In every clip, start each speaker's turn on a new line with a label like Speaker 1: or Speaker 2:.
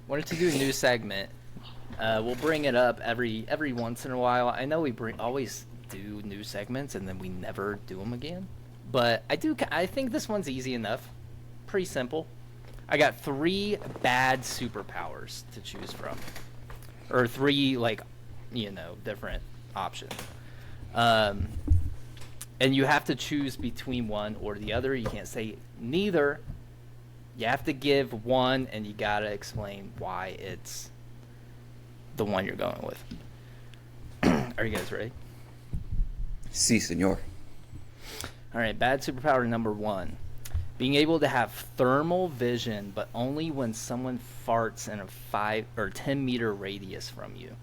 Speaker 1: Wanted to do a new segment. We'll bring it up every once in a while. I know we always do new segments and then we never do them again. But I think this one's easy enough. Pretty simple. I got 3 bad superpowers to choose from. Or 3, different options. And you have to choose between one or the other. You can't say neither. You have to give one, and you gotta explain why it's the one you're going with. Are you guys ready?
Speaker 2: Si, senor.
Speaker 1: All right, bad superpower number 1. Being able to have thermal vision, but only when someone farts in a 5 or 10 meter radius from you.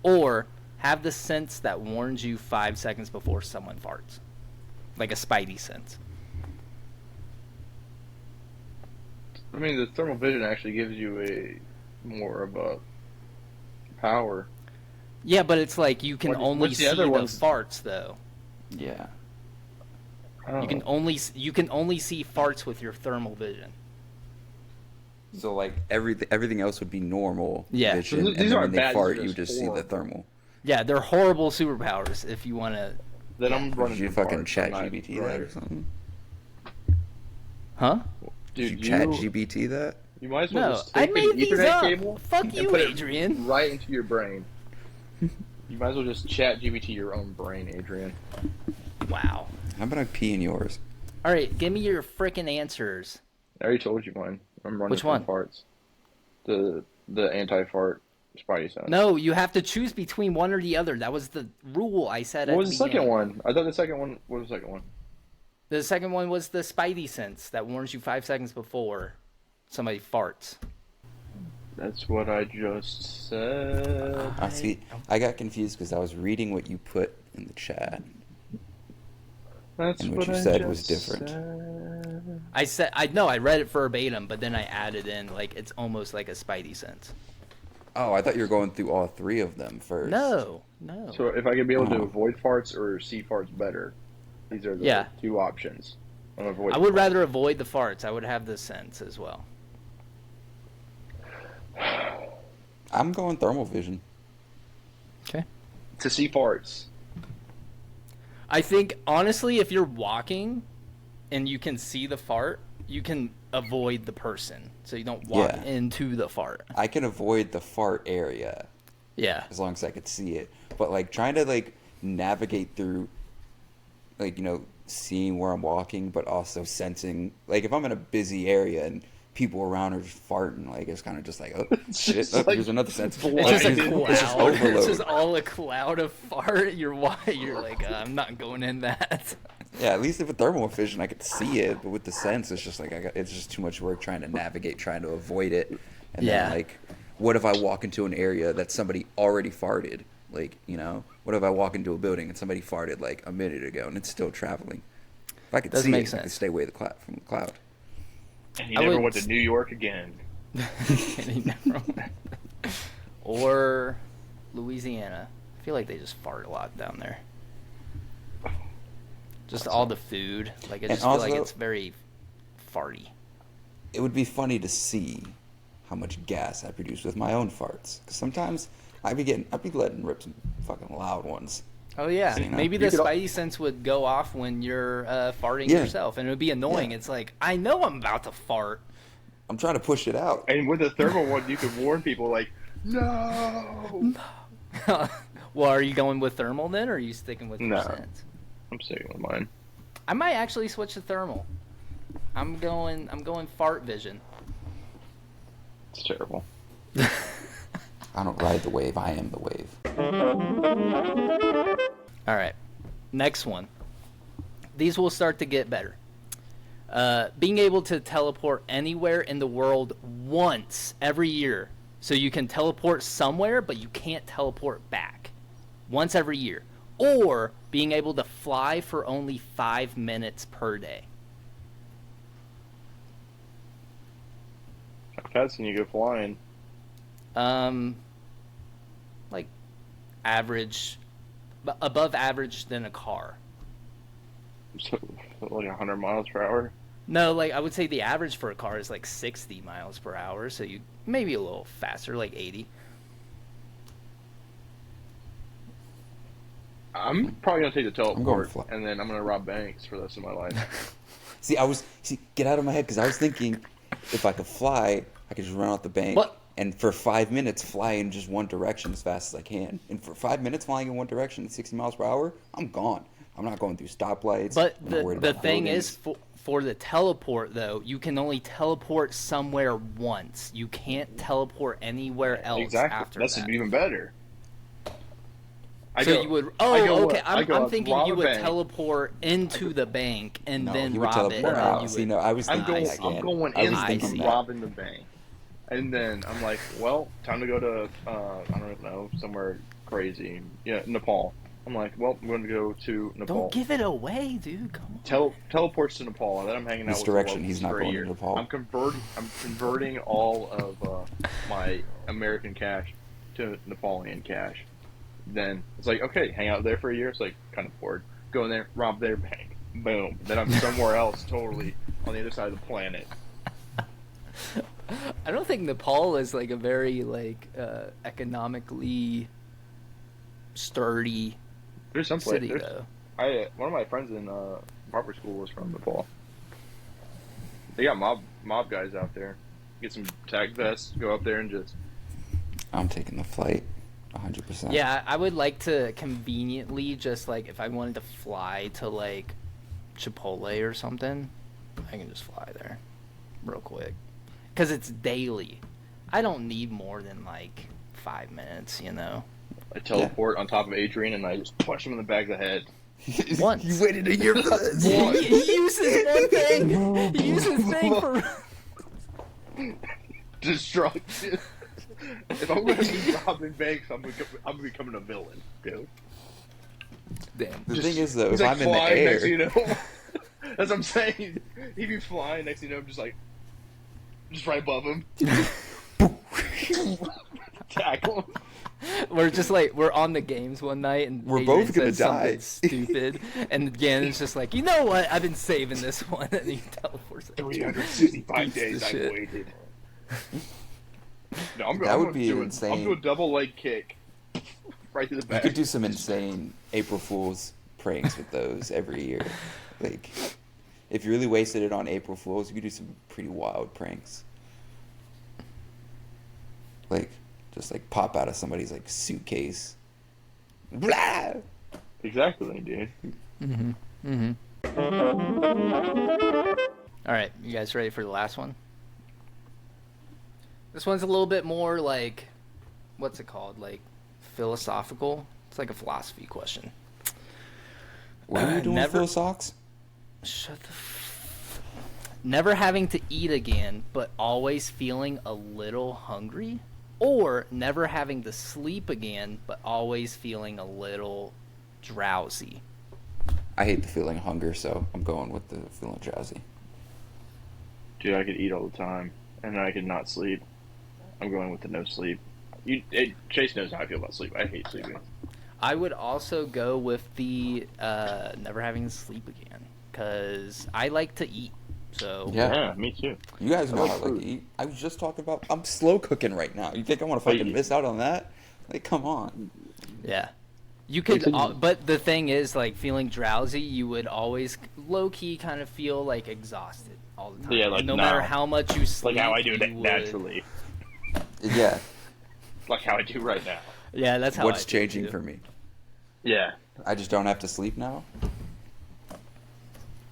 Speaker 1: Or have the sense that warns you 5 seconds before someone farts. Like a spidey sense.
Speaker 3: I mean, the thermal vision actually gives you more of a power.
Speaker 1: Yeah, but it's like you can only see the farts, though.
Speaker 2: Yeah.
Speaker 3: Oh.
Speaker 1: You can only see farts with your thermal vision.
Speaker 2: So like everything else would be normal vision,
Speaker 3: These
Speaker 2: and then
Speaker 3: aren't
Speaker 2: when they
Speaker 3: bad,
Speaker 2: fart,
Speaker 3: these are
Speaker 2: you just
Speaker 3: just
Speaker 2: see the thermal.
Speaker 1: Yeah, they're horrible superpowers if you want to.
Speaker 3: Then I'm running.
Speaker 2: Did you
Speaker 3: from
Speaker 2: fucking
Speaker 3: farts,
Speaker 2: chat
Speaker 3: I'm not
Speaker 2: GBT
Speaker 3: right.
Speaker 2: that or something?
Speaker 1: Huh?
Speaker 2: Did
Speaker 3: Dude,
Speaker 2: you chat GBT that?
Speaker 3: You might as well
Speaker 1: No,
Speaker 3: just
Speaker 1: I
Speaker 3: take
Speaker 1: made
Speaker 3: an
Speaker 1: these
Speaker 3: Ethernet
Speaker 1: up.
Speaker 3: cable
Speaker 1: Fuck
Speaker 3: and
Speaker 1: you,
Speaker 3: put it
Speaker 1: Adrian.
Speaker 3: right into your brain. You might as well just chat GBT your own brain, Adrian.
Speaker 1: Wow.
Speaker 2: How about I pee in yours?
Speaker 1: All right, give me your frickin' answers.
Speaker 3: I already told you mine. I'm running
Speaker 1: Which
Speaker 3: from
Speaker 1: one?
Speaker 3: farts. The anti-fart spidey sense.
Speaker 1: No, you have to choose between one or the other. That was the rule I said.
Speaker 3: What was
Speaker 1: the
Speaker 3: the second
Speaker 1: beginning.
Speaker 3: one? I thought the second one. What was the second one?
Speaker 1: The second one was the spidey sense that warns you 5 seconds before somebody farts.
Speaker 3: That's what I just said.
Speaker 2: I see. I got confused because I was reading what you put in the chat.
Speaker 3: That's
Speaker 2: And what you
Speaker 3: I
Speaker 2: said
Speaker 3: just
Speaker 2: was different.
Speaker 3: said.
Speaker 1: I read it verbatim, but then I added in like it's almost like a spidey sense.
Speaker 2: Oh, I thought you were going through all 3 of them first.
Speaker 1: No.
Speaker 3: So if I could be able to
Speaker 2: Oh.
Speaker 3: avoid farts or see farts better, these are the 2 options. I'm avoiding
Speaker 1: I would
Speaker 3: farts.
Speaker 1: rather avoid the farts. I would have the sense as well.
Speaker 2: I'm going thermal vision.
Speaker 1: Okay.
Speaker 3: To see farts.
Speaker 1: I think honestly, if you're walking and you can see the fart, you can avoid the person, so you don't walk into the fart.
Speaker 2: I can avoid the fart area.
Speaker 1: Yeah.
Speaker 2: As long as I could see it. But like trying to like navigate through seeing where I'm walking but also sensing like if I'm in a busy area and people around are just farting, like it's kind of just like, oh shit,
Speaker 3: like
Speaker 2: here's another sense.
Speaker 1: It's just a cloud.
Speaker 2: It's just overload.
Speaker 1: It's just all a cloud of fart. You're like, I'm not going in that.
Speaker 2: Yeah, at least if with thermal vision I could see it, but with the sense it's just like it's just too much work trying to navigate, trying to avoid it. And then like, what if I walk into an area that somebody already farted? Like, what if I walk into a building and somebody farted like a minute ago and it's still traveling? If I could see it, I could stay away from the cloud.
Speaker 3: And he never went to New York again.
Speaker 1: Or Louisiana. I feel like they just fart a lot down there. Just all the food. Like, I just feel like it's very farty.
Speaker 2: It would be funny to see how much gas I produce with my own farts. Because sometimes I'd be letting rip some fucking loud ones.
Speaker 1: Oh, yeah. Maybe the spidey sense would go off when you're farting yourself, and it would be annoying. It's like, I know I'm about to fart.
Speaker 2: I'm trying to push it out.
Speaker 3: And with the thermal one, you could warn people, like, no!
Speaker 1: Well, are you going with thermal then, or are you sticking with your sense?
Speaker 3: I'm sticking with mine.
Speaker 1: I might actually switch to thermal. I'm going fart vision.
Speaker 3: It's terrible.
Speaker 2: I don't ride the wave, I am the wave.
Speaker 1: All right, next one. These will start to get better. Being able to teleport anywhere in the world once every year. So you can teleport somewhere, but you can't teleport back. Once every year. Or being able to fly for only 5 minutes per day.
Speaker 3: How fast can you go flying?
Speaker 1: Like average, above average than a car.
Speaker 3: So, like 100 miles per hour?
Speaker 1: No, like I would say the average for a car is like 60 miles per hour, so you maybe a little faster, like 80.
Speaker 3: I'm probably gonna take the
Speaker 2: I'm going
Speaker 3: teleport,
Speaker 2: fly.
Speaker 3: and then I'm gonna rob banks for the rest of my life.
Speaker 2: See, get out of my head because I was thinking if I could fly, I could just run out the bank
Speaker 1: But
Speaker 2: and for 5 minutes fly in just one direction as fast as I can. And for 5 minutes flying in one direction at 60 miles per hour, I'm gone. I'm not going through stoplights.
Speaker 1: but
Speaker 2: I'm not worried
Speaker 1: the
Speaker 2: about
Speaker 1: thing is
Speaker 2: buildings.
Speaker 1: for the teleport though, you can only teleport somewhere once. You can't teleport anywhere else
Speaker 3: Exactly.
Speaker 1: after
Speaker 3: That's
Speaker 1: that.
Speaker 3: even better.
Speaker 1: So you would okay. I'm thinking
Speaker 3: rob
Speaker 1: you
Speaker 3: a
Speaker 1: would
Speaker 3: bank.
Speaker 1: teleport into the bank and
Speaker 2: No,
Speaker 1: then
Speaker 2: he would
Speaker 1: rob it.
Speaker 2: teleport
Speaker 1: And then
Speaker 2: out.
Speaker 1: you
Speaker 2: See,
Speaker 1: would.
Speaker 2: no, I was
Speaker 3: I'm
Speaker 2: thinking
Speaker 3: going.
Speaker 2: that,
Speaker 3: I'm
Speaker 2: Ken.
Speaker 3: going
Speaker 2: I
Speaker 3: in.
Speaker 2: was
Speaker 1: I
Speaker 2: thinking
Speaker 1: see.
Speaker 3: I'm
Speaker 2: that.
Speaker 3: robbing the bank, and then I'm like, well, time to go to I don't know, somewhere crazy. Yeah, Nepal. I'm like, well, I'm going to go to Nepal.
Speaker 1: Don't give it away, dude. Come on.
Speaker 3: Teleports to Nepal, and then I'm hanging out with the
Speaker 2: Misdirection.
Speaker 3: locals
Speaker 2: He's not
Speaker 3: for a
Speaker 2: going to
Speaker 3: year.
Speaker 2: Nepal.
Speaker 3: I'm converting all of my American cash to Nepalian cash. Then it's like, okay, hang out there for a year. It's like kind of bored. Go in there, rob their bank. Boom. Then I'm somewhere else, totally on the other side of the planet.
Speaker 1: I don't think Nepal is like a very like economically sturdy
Speaker 3: There's some place.
Speaker 1: city though.
Speaker 3: One of my friends in barber school was from Nepal. They got mob guys out there. Get some tag vests, go up there and just.
Speaker 2: I'm taking the flight, 100%.
Speaker 1: Yeah, I would like to conveniently just like if I wanted to fly to like Chipotle or something, I can just fly there real quick. Because it's daily. I don't need more than like 5 minutes, you know?
Speaker 3: I teleport on top of Adrian and I just punch him in the back of the head.
Speaker 1: Once.
Speaker 2: You waited a year for this.
Speaker 1: He uses one thing. He uses thing for.
Speaker 3: Destruction. If I'm going to be robbing banks, I'm becoming a villain, dude.
Speaker 1: Damn.
Speaker 2: The thing is, though,
Speaker 3: He's
Speaker 2: if
Speaker 3: like
Speaker 2: I'm in the
Speaker 3: flying next to
Speaker 2: air,
Speaker 3: you know. That's what I'm saying. He'd be flying next to you know, just right above him. Tackle him.
Speaker 1: We're just like we're on the games one night and
Speaker 2: We're
Speaker 1: Adrian
Speaker 2: both gonna
Speaker 1: says something
Speaker 2: die.
Speaker 1: stupid, and Gannon's just like, you know what? I've been saving this one, and he teleports.
Speaker 3: 365 days
Speaker 1: Piece of
Speaker 3: I've
Speaker 1: shit.
Speaker 3: waited. No,
Speaker 2: That would
Speaker 3: gonna
Speaker 2: be
Speaker 3: do
Speaker 2: insane.
Speaker 3: I'm doing a double leg kick right to the
Speaker 2: you
Speaker 3: back.
Speaker 2: could do some insane April Fool's pranks with those every year. Like, if you really wasted it on April Fools, you could do some pretty wild pranks. Like, just like pop out of somebody's like suitcase. Blah!
Speaker 3: Exactly, dude.
Speaker 1: All right, you guys ready for the last one? This one's a little bit more like, what's it called? Like philosophical. It's like a philosophy question.
Speaker 2: What are you doing
Speaker 1: Never-
Speaker 2: with those socks?
Speaker 1: Shut the. Never having to eat again, but always feeling a little hungry, or never having to sleep again, but always feeling a little drowsy.
Speaker 2: I hate the feeling of hunger, so I'm going with the feeling drowsy.
Speaker 3: Dude, I could eat all the time, and I could not sleep. I'm going with the no sleep. Chase knows how I feel about sleep. I hate sleeping.
Speaker 1: I would also go with the never having to sleep again, because I like to eat. So
Speaker 2: Yeah.
Speaker 3: Me too.
Speaker 2: You guys know
Speaker 3: like
Speaker 2: I like
Speaker 3: food.
Speaker 2: to eat. I was just talking about, I'm slow cooking right now. You think I want to fucking
Speaker 3: Hey.
Speaker 2: miss out on that? Like, come on.
Speaker 1: yeah. You could,
Speaker 3: Continue.
Speaker 1: but the thing is, like, feeling drowsy, you would always low-key kind of feel, like, exhausted all the time.
Speaker 3: Yeah, like
Speaker 1: and no
Speaker 3: now.
Speaker 1: matter how much you sleep,
Speaker 3: Like how I do
Speaker 1: you
Speaker 3: that
Speaker 1: would-
Speaker 3: naturally.
Speaker 2: Yeah.
Speaker 3: Like how I do right now.
Speaker 1: Yeah, that's how
Speaker 2: What's
Speaker 1: I feel,
Speaker 2: changing
Speaker 1: too.
Speaker 2: for me?
Speaker 3: Yeah.
Speaker 2: I just don't have to sleep now?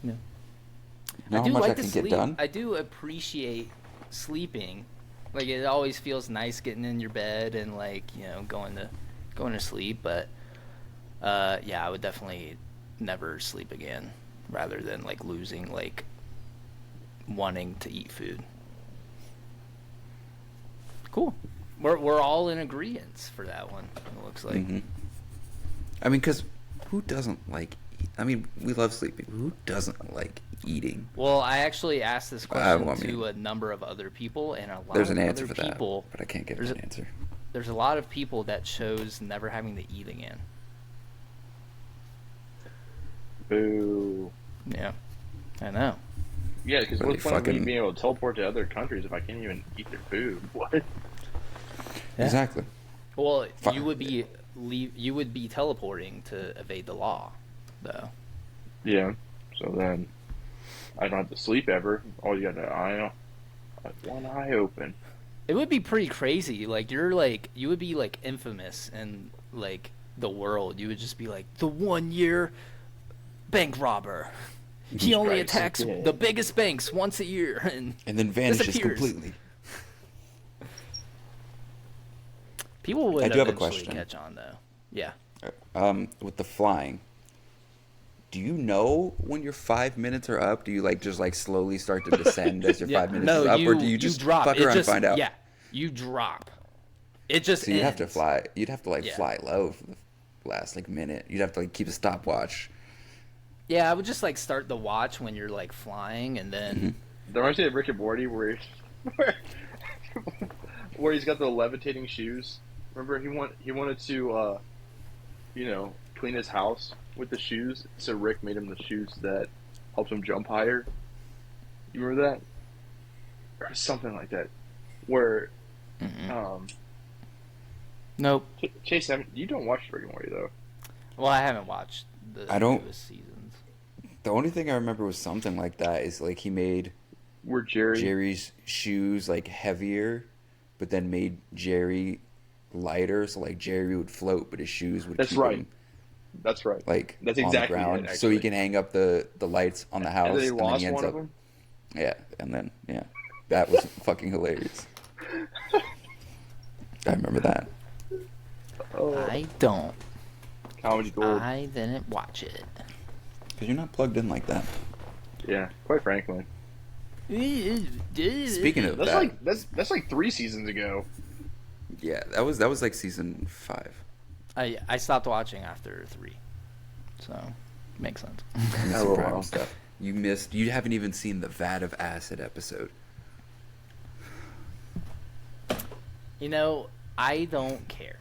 Speaker 1: Yeah.
Speaker 2: You know
Speaker 1: I
Speaker 2: how
Speaker 1: do
Speaker 2: much
Speaker 1: like
Speaker 2: I
Speaker 1: to
Speaker 2: can
Speaker 1: sleep.
Speaker 2: get done?
Speaker 1: I do appreciate sleeping. Like, it always feels nice getting in your bed and, like, you know, going to sleep, but yeah, I would definitely never sleep again rather than like losing like wanting to eat food. Cool. We're all in agreement for that one. It looks like.
Speaker 2: Mhm. I mean, because who doesn't like I mean, we love sleeping. Who doesn't like eating?
Speaker 1: Well, I actually asked this
Speaker 2: Well,
Speaker 1: question
Speaker 2: I mean,
Speaker 1: to a number of other people, and a lot
Speaker 2: There's
Speaker 1: of
Speaker 2: an answer
Speaker 1: other
Speaker 2: for that,
Speaker 1: people.
Speaker 2: but I can't give
Speaker 1: there's
Speaker 2: an
Speaker 1: a-
Speaker 2: answer.
Speaker 1: There's a lot of people that chose never having to eat again.
Speaker 3: Boo.
Speaker 1: Yeah, I know.
Speaker 3: Yeah, because
Speaker 2: What are
Speaker 3: what's
Speaker 2: they
Speaker 3: the point of me
Speaker 2: fucking-
Speaker 3: being able to teleport to other countries if I can't even eat their food? What?
Speaker 1: Yeah.
Speaker 2: Exactly.
Speaker 1: Well,
Speaker 2: Fu-
Speaker 1: you would be teleporting to evade the law, though.
Speaker 3: Yeah. So then I don't have to sleep ever. All you got to eye, one eye open.
Speaker 1: It would be pretty crazy. Like you would be like infamous in like the world. You would just be like the 1 year bank robber. He only
Speaker 3: Strikes
Speaker 1: attacks
Speaker 3: again.
Speaker 1: the biggest banks once a year
Speaker 2: And then vanishes
Speaker 1: disappears.
Speaker 2: completely.
Speaker 1: People would
Speaker 2: I do have a
Speaker 1: eventually
Speaker 2: question.
Speaker 1: catch on though. Yeah.
Speaker 2: With the flying, do you know when your 5 minutes are up? Do you like just like slowly start to descend as your
Speaker 1: Yeah.
Speaker 2: 5 minutes
Speaker 1: No,
Speaker 2: is up, or do you just
Speaker 1: drop.
Speaker 2: fuck
Speaker 1: It
Speaker 2: around
Speaker 1: just,
Speaker 2: and find out?
Speaker 1: Yeah, you drop. It just
Speaker 2: So you'd have to
Speaker 1: ends.
Speaker 2: fly. You'd have to like
Speaker 1: Yeah.
Speaker 2: fly low for the last like minute. You'd have to like keep a stopwatch.
Speaker 1: Yeah, I would just like start the watch when you're like flying, and then
Speaker 3: There reminds me of Rick and Morty where where he's got the levitating shoes. Remember he wanted to clean his house with the shoes, so Rick made him the shoes that helped him jump higher. You remember that? Or something like that. Where
Speaker 1: nope.
Speaker 3: Chase, you don't watch Rick and Morty though.
Speaker 1: Well, I haven't watched the
Speaker 2: I don't-
Speaker 1: newest seasons.
Speaker 2: The only thing I remember was something like that. Is like he made
Speaker 3: Where
Speaker 2: Jerry's shoes like heavier, but then made Jerry lighter. So like Jerry would float, but his shoes would
Speaker 3: That's
Speaker 2: keep
Speaker 3: right.
Speaker 2: him
Speaker 3: That's right.
Speaker 2: like
Speaker 3: That's
Speaker 2: on
Speaker 3: exactly
Speaker 2: the ground,
Speaker 3: it,
Speaker 2: so he
Speaker 3: actually.
Speaker 2: can hang up the lights on the house.
Speaker 3: And then he lost
Speaker 2: ends
Speaker 3: one
Speaker 2: up,
Speaker 3: of them.
Speaker 2: Yeah, and then that was fucking hilarious. I remember that.
Speaker 3: Oh,
Speaker 1: I don't.
Speaker 3: comedy gold.
Speaker 1: I didn't watch it.
Speaker 2: Because you're not plugged in like that.
Speaker 3: Yeah, quite frankly.
Speaker 2: Speaking of
Speaker 3: That's
Speaker 2: that,
Speaker 3: that's like 3 seasons ago.
Speaker 2: yeah, that was like season 5.
Speaker 1: I stopped watching after 3, so makes sense.
Speaker 2: Missing
Speaker 3: LOL.
Speaker 2: Prime stuff. You haven't even seen the Vat of Acid episode.
Speaker 1: You know, I don't care.